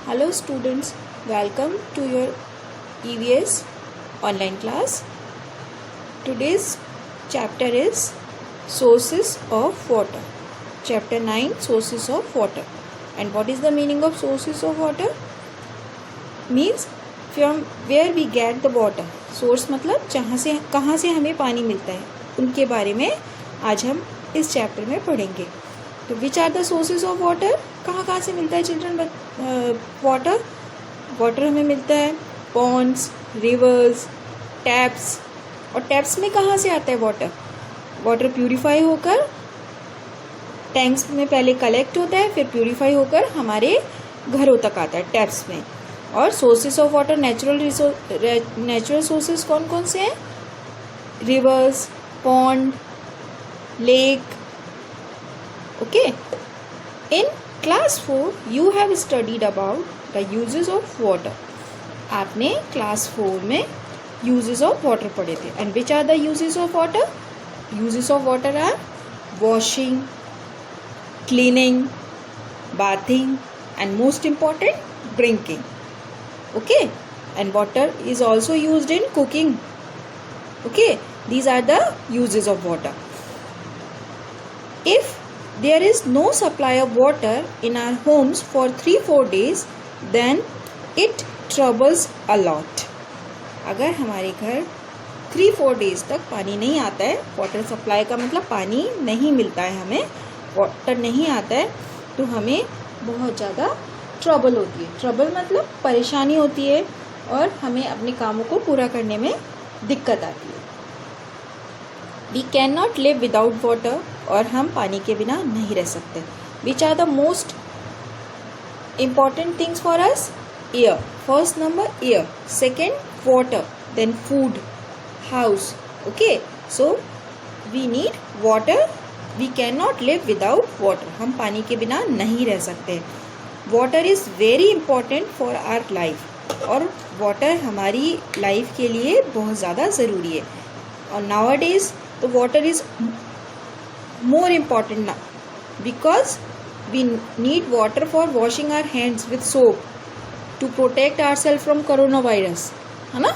Hello students, welcome to your EVS online class. Today's chapter is Sources of Water. Chapter 9, Sources of Water. And what is the meaning of sources of water? Means from where we get the water. Source मतलब कहाँ से हमें पानी मिलता है, उनके बारे में आज हम इस चैप्टर में पढ़ेंगे. तो which are the sources of water, कहाँ से मिलता है चिल्ड्रन वाटर. वाटर हमें मिलता है पॉन्ड्स, रिवर्स, टैप्स. और टैप्स में कहाँ से आता है वाटर? वाटर प्यूरिफाई होकर टैंक्स में पहले कलेक्ट होता है, फिर प्यूरिफाई होकर हमारे घरों तक आता है टैप्स में. और sources of water natural sources कौन कौन से हैं? Reverse, pond, lake. Okay, in class 4 you have studied about the uses of water. आपने class 4 में uses of water पढ़े थे. And which are the uses of water? Uses of water are washing, cleaning, bathing, and most important, drinking. Okay, and water is also used in cooking. Okay, these are the uses of water. If there is no supply of water in our homes for 3-4 days, then it troubles a lot. अगर हमारे घर 3-4 days तक पानी नहीं आता है, water supply का मतलब पानी नहीं मिलता है, हमें वाटर नहीं आता है, तो हमें बहुत ज़्यादा ट्रबल होती है. ट्रबल मतलब परेशानी होती है और हमें अपने कामों को पूरा करने में दिक्कत आती है. We cannot live without water, और हम पानी के बिना नहीं रह सकते. Which are the most important things for us? Air. First number air. Second water. Then food, house. Okay. So we need water. We cannot live without water. हम पानी के बिना नहीं रह सकते. Water is very important for our life. और water हमारी life के लिए बहुत ज़्यादा ज़रूरी है. और nowadays तो water is more important now because we need water for washing our hands with soap to protect ourselves from coronavirus, है ना.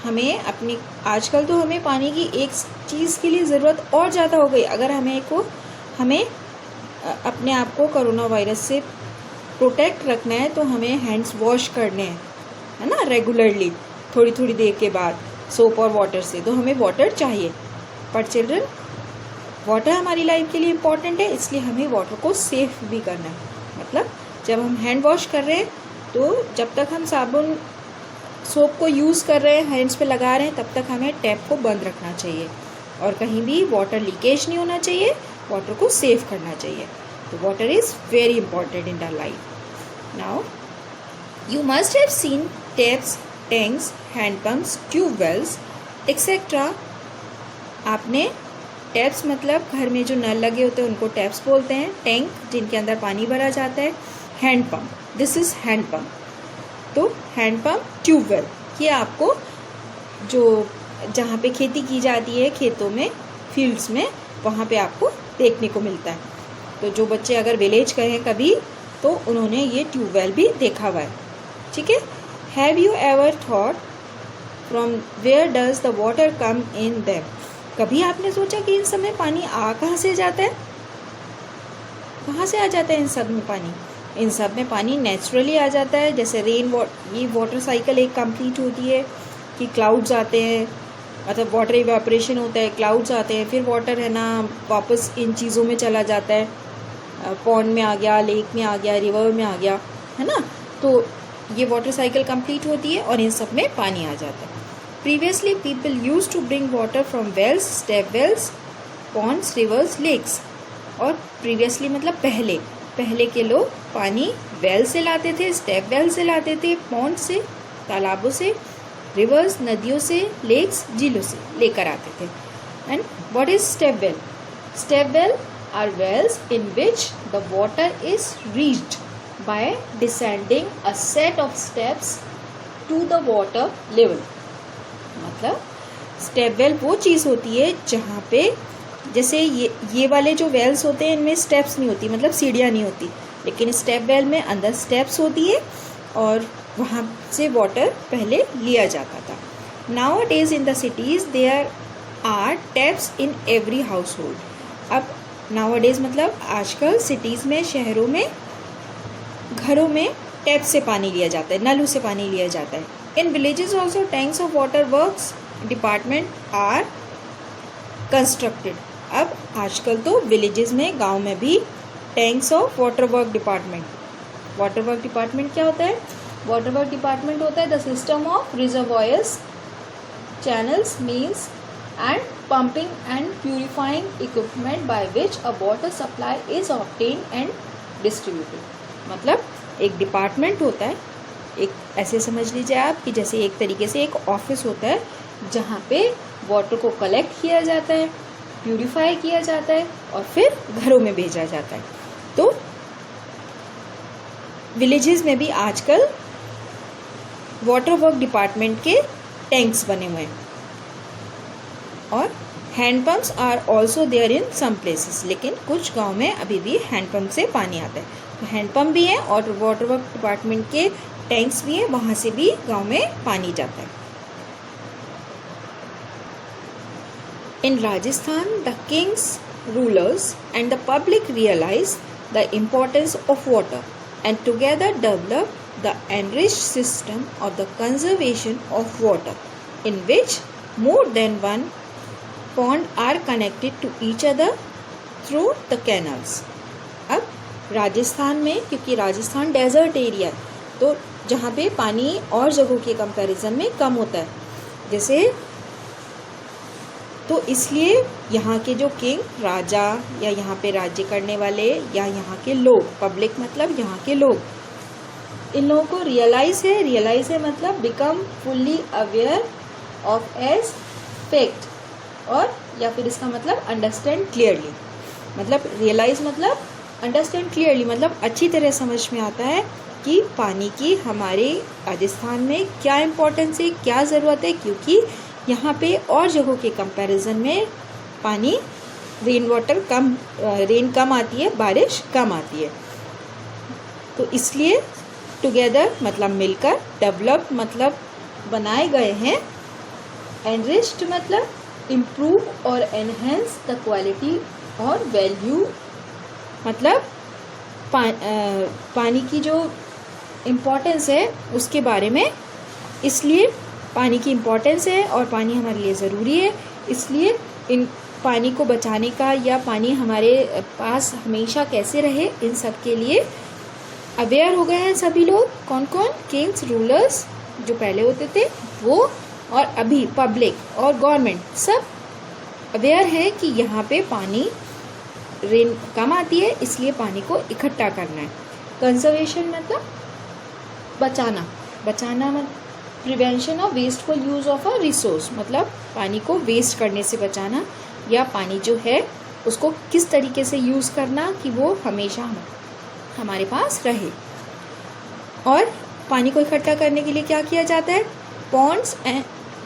हमें अपनी आजकल तो हमें पानी की एक चीज़ के लिए ज़रूरत और ज़्यादा हो गई. अगर हमें अपने आप को कोरोना वायरस से प्रोटेक्ट रखना है तो हमें हैंड्स वॉश करने हैं, है ना, रेगुलरली, थोड़ी थोड़ी देर के बाद सोप और वाटर से. तो हमें वाटर चाहिए. पर चिल्ड्रन, वाटर हमारी लाइफ के लिए इम्पॉर्टेंट है, इसलिए हमें वाटर को सेफ भी करना है. मतलब जब हम हैंड वॉश कर रहे हैं तो जब तक हम साबुन सोप को यूज़ कर रहे हैं, हैंड्स पे लगा रहे हैं, तब तक हमें टैप को बंद रखना चाहिए और कहीं भी वाटर लीकेज नहीं होना चाहिए. वाटर को सेव करना चाहिए. तो water is very important in our life. Now you must have seen taps, tanks, hand pumps, tubewells etcetera. आपने टैप्स मतलब घर में जो नल लगे होते हैं उनको टैप्स बोलते हैं. टैंक जिनके अंदर पानी भरा जाता है. Hand pump, this is hand pump. तो हैंड पम्प, ट्यूबवेल, ये आपको जो जहाँ पे खेती की जाती है, खेतों में, फील्ड्स में, वहाँ पे आपको देखने को मिलता है. तो जो बच्चे अगर विलेज गए हैं कभी तो उन्होंने ये ट्यूबवेल भी देखा हुआ है. ठीक है. Have you ever thought from where does the water come in them? कभी आपने सोचा कि इन सब में पानी कहाँ से जाता है? कहाँ से आ जाता है इन सब में पानी? इन सब में पानी नेचुरली आ जाता है. जैसे ये वाटर साइकिल एक कंप्लीट होती है कि क्लाउड्स आते हैं, मतलब वाटर इवेपोरेशन होता है, क्लाउड्स आते हैं, फिर वाटर है ना वापस इन चीज़ों में चला जाता है. पॉन्ड में आ गया, लेक में आ गया, रिवर में आ गया, है ना. तो ये वाटर साइकिल कंप्लीट होती है और इन सब में पानी आ जाता है. Previously, people used to bring water from wells, step wells, ponds, rivers, lakes. और previously मतलब पहले के लोग पानी वेल से लाते थे, स्टेप वेल से लाते थे, पॉन्ड से, तालाबों से, रिवर्स, नदियों से, लेक्स, झीलों से लेकर आते थे. And what is step well? Step well are wells in which the water is reached by descending a set of steps to the water level. मतलब स्टेप वेल वो चीज़ होती है जहाँ पे जैसे ये वाले जो वेल्स होते हैं इनमें स्टेप्स नहीं होती, मतलब सीढ़ियाँ नहीं होती, लेकिन स्टेप वेल में अंदर स्टेप्स होती है और वहाँ से वाटर पहले लिया जाता था। Nowadays in the cities there are taps in every household. अब नाउ डेज मतलब आजकल सिटीज़ में, शहरों में, घरों में टैप से पानी लिया जाता है, नलों से पानी लिया जाता है। In villages also tanks of water works department are constructed. अब आजकल तो विलेजेस में, गांव में भी tanks of water work department. Water work department क्या होता है? वाटर वर्क डिपार्टमेंट होता है the system of reservoirs, channels, means and pumping and purifying equipment by which a water supply is obtained and distributed। मतलब एक department होता है, एक ऐसे समझ लीजिए आप कि जैसे एक तरीके से एक ऑफिस होता है जहाँ पे वाटर को कलेक्ट किया जाता है, प्यूरिफाई किया जाता है और फिर घरों में भेजा जाता है। तो विलेजेस में भी आजकल वाटर वर्क डिपार्टमेंट के टैंक्स बने हुए हैं और handpumps are also there in some places. लेकिन कुछ गांव में अभी भी हैंडपम्प से पानी आता है, तो हैंडपम्प भी है और वाटर वर्क डिपार्टमेंट के टैंक्स भी हैं, वहाँ से भी गांव में पानी जाता है। In Rajasthan the kings, rulers and the public realise the importance of water and together develop the enriched system of the conservation of water in which more than one pond are connected to each other through the canals। अब राजस्थान में, क्योंकि Rajasthan desert area है, तो जहाँ पे पानी और जगहों के कंपैरिजन में कम होता है, जैसे तो इसलिए यहाँ के जो किंग, राजा या यहाँ पे राज्य करने वाले या यहाँ के लोग, पब्लिक मतलब यहाँ के लोग, इन लोगों को रियलाइज है मतलब become fully aware of as fact, और या फिर इसका मतलब अंडरस्टैंड क्लियरली। मतलब रियलाइज मतलब अंडरस्टैंड क्लियरली, मतलब अच्छी तरह समझ में आता है कि पानी की हमारे राजस्थान में क्या इम्पोर्टेंस है, क्या ज़रूरत है, क्योंकि यहाँ पे और जगहों के कंपैरिजन में पानी, रेन कम आती है, बारिश कम आती है। तो इसलिए टुगेदर मतलब मिलकर, डेवलप मतलब बनाए गए हैं, एनरिच्ड मतलब इम्प्रूव और एनहेंस द क्वालिटी और वैल्यू, मतलब पानी की जो इम्पोर्टेंस है उसके बारे में। इसलिए पानी की इम्पोर्टेंस है और पानी हमारे लिए ज़रूरी है, इसलिए इन पानी को बचाने का या पानी हमारे पास हमेशा कैसे रहे, इन सब के लिए अवेयर हो गए हैं सभी लोग। कौन कौन? किंग्स, रूलर्स जो पहले होते थे वो, और अभी पब्लिक और गवर्नमेंट सब अवेयर है कि यहाँ पे पानी, रेन कम आती है, इसलिए पानी को इकट्ठा करना है। कंजर्वेशन मतलब बचाना मतलब prevention of wasteful use of a resource, मतलब पानी को वेस्ट करने से बचाना, या पानी जो है उसको किस तरीके से यूज़ करना कि वो हमेशा हमारे पास रहे। और पानी को इकट्ठा करने के लिए क्या किया जाता है?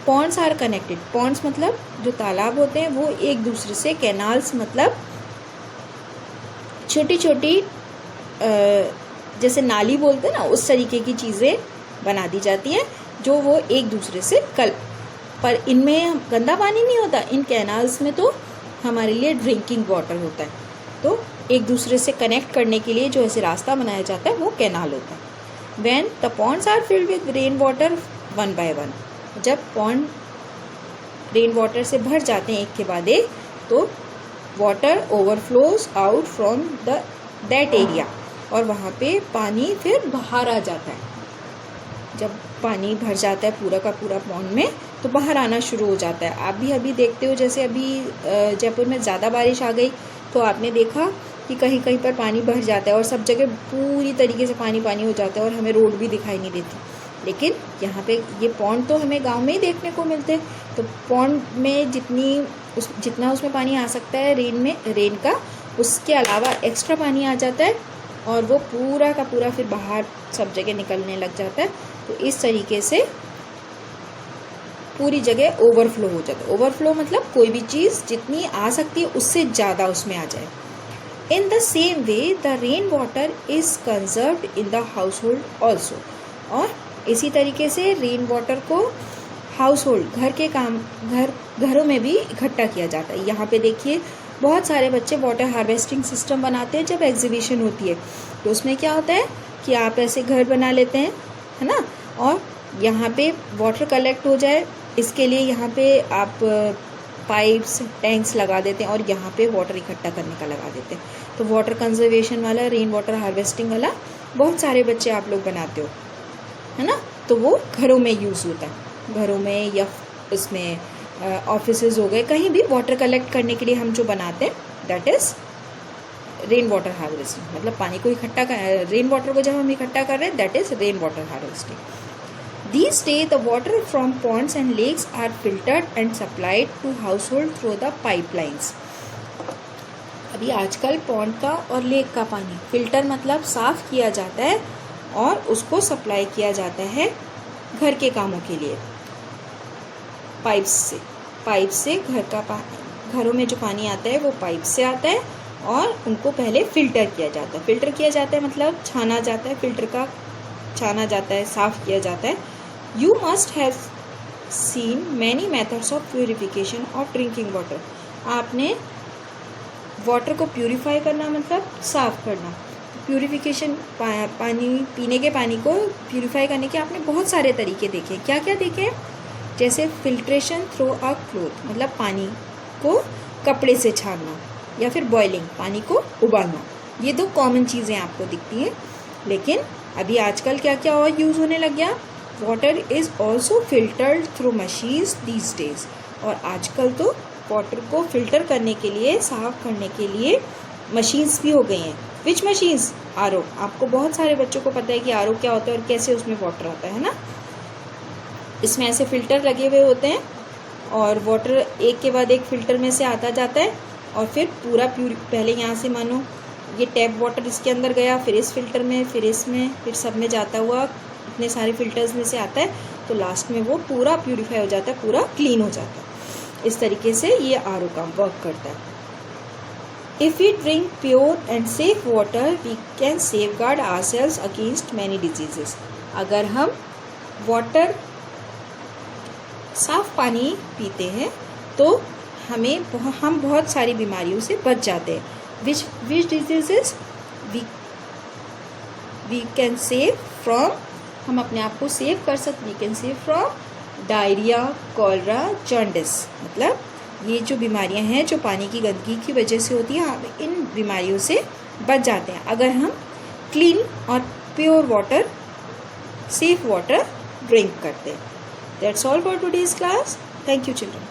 Pond's are connected. पॉन्ड्स मतलब जो तालाब होते हैं वो एक दूसरे से, कैनाल्स मतलब छोटी छोटी जैसे नाली बोलते हैं ना, उस तरीके की चीज़ें बना दी जाती हैं जो वो एक दूसरे से पर इनमें गंदा पानी नहीं होता। इन कैनाल्स में तो हमारे लिए ड्रिंकिंग वाटर होता है, तो एक दूसरे से कनेक्ट करने के लिए जो ऐसे रास्ता बनाया जाता है वो कैनाल होता है। When the ponds are filled with rain water one by one, जब पॉन्ड रेन वाटर से भर जाते हैं एक के बाद एक, तो water overflows out from that area, और वहाँ पे पानी फिर बाहर आ जाता है। जब पानी भर जाता है पूरा का पूरा पॉन्ड में, तो बाहर आना शुरू हो जाता है। आप भी अभी देखते हो, जैसे अभी जयपुर में ज़्यादा बारिश आ गई तो आपने देखा कि कहीं कहीं पर पानी भर जाता है और सब जगह पूरी तरीके से पानी हो जाता है और हमें रोड भी दिखाई नहीं देती। लेकिन यहाँ पे ये पॉन्ड तो हमें गांव में ही देखने को मिलते हैं, तो पॉन्ड में जितना उसमें पानी आ सकता है रेन का, उसके अलावा एक्स्ट्रा पानी आ जाता है और वो पूरा का पूरा फिर बाहर सब जगह निकलने लग जाता है। तो इस तरीके से पूरी जगह ओवरफ्लो हो जाता है। ओवरफ्लो मतलब कोई भी चीज़ जितनी आ सकती है उससे ज़्यादा उसमें आ जाए। In the same way the rain water is conserved in the house hold also. और इसी तरीके से रेन वाटर को हाउस होल्ड घरों में भी इकट्ठा किया जाता है। यहाँ पे देखिए बहुत सारे बच्चे वाटर हार्वेस्टिंग सिस्टम बनाते हैं। जब एग्जीबिशन होती है तो उसमें क्या होता है कि आप ऐसे घर बना लेते हैं, है ना, और यहाँ पे वाटर कलेक्ट हो जाए इसके लिए यहाँ पे आप पाइप्स टैंक्स लगा देते हैं और यहाँ पे वाटर इकट्ठा करने का लगा देते हैं। तो वाटर कंजर्वेशन वाला, रेन वाटर हार्वेस्टिंग वाला बहुत सारे बच्चे आप लोग बनाते हो, है ना। तो वो घरों में यूज़ होता है, घरों में या उसमें ऑफिसेज हो गए, कहीं भी वाटर कलेक्ट करने के लिए हम जो बनाते हैं that is rain water harvesting. मतलब पानी को इकट्ठा कर, रेन वाटर को जब हम इकट्ठा कर रहे हैं that is rain water harvesting. These days, the water from ponds and lakes are filtered and supplied to household through the pipelines. अभी आजकल पॉन्ड का और लेक का पानी फिल्टर मतलब साफ़ किया जाता है और उसको सप्लाई किया जाता है घर के कामों के लिए पाइप से घरों में जो पानी आता है वो पाइप से आता है और उनको पहले फ़िल्टर किया जाता है। फ़िल्टर किया जाता है मतलब छाना जाता है, फ़िल्टर का छाना जाता है, साफ़ किया जाता है। You must have seen many methods of purification of drinking water. आपने वाटर को प्यूरिफाई करना मतलब साफ़ करना। प्यूरिफिकेशन पानी पीने के पानी को प्यूरिफाई करने के आपने बहुत सारे तरीके देखे। क्या क्या देखे? जैसे फिल्ट्रेशन थ्रू अ क्लॉथ मतलब पानी को कपड़े से छानना, या फिर बॉइलिंग पानी को उबालना। ये दो कॉमन चीज़ें आपको दिखती हैं। लेकिन अभी आजकल क्या क्या और यूज़ होने लग गया? Water is also filtered through machines these days. और आजकल तो वाटर को फिल्टर करने के लिए, साफ़ करने के लिए मशीन्स भी हो गई हैं। विच मशीन्स? आरओ। आपको बहुत सारे बच्चों को पता है कि आरओ क्या होता है और कैसे उसमें वाटर आता है ना। इसमें ऐसे फ़िल्टर लगे हुए होते हैं और वाटर एक के बाद एक फ़िल्टर में से आता जाता है और फिर पूरा पहले यहाँ से मानो ये टैप वाटर इसके अंदर गया, फिर इस फिल्टर में, फिर इसमें, फिर सब में जाता हुआ इतने सारे फिल्टर्स में से आता है तो लास्ट में वो पूरा प्यूरिफाई हो जाता है, पूरा क्लीन हो जाता है। इस तरीके से ये आरओ का वर्क करता है। If we drink pure and safe water we can safeguard ourselves against many diseases. अगर हम वाटर साफ पानी पीते हैं तो हम बहुत सारी बीमारियों से बच जाते हैं। Which diseases we can save from, हम अपने आप को सेव कर सकते। We can save from diarrhoea, cholera, jaundice. मतलब ये जो बीमारियां हैं जो पानी की गंदगी की वजह से होती है, हम इन बीमारियों से बच जाते हैं अगर हम क्लीन और pure water, safe water drink करते हैं। That's all for today's class. Thank you, children.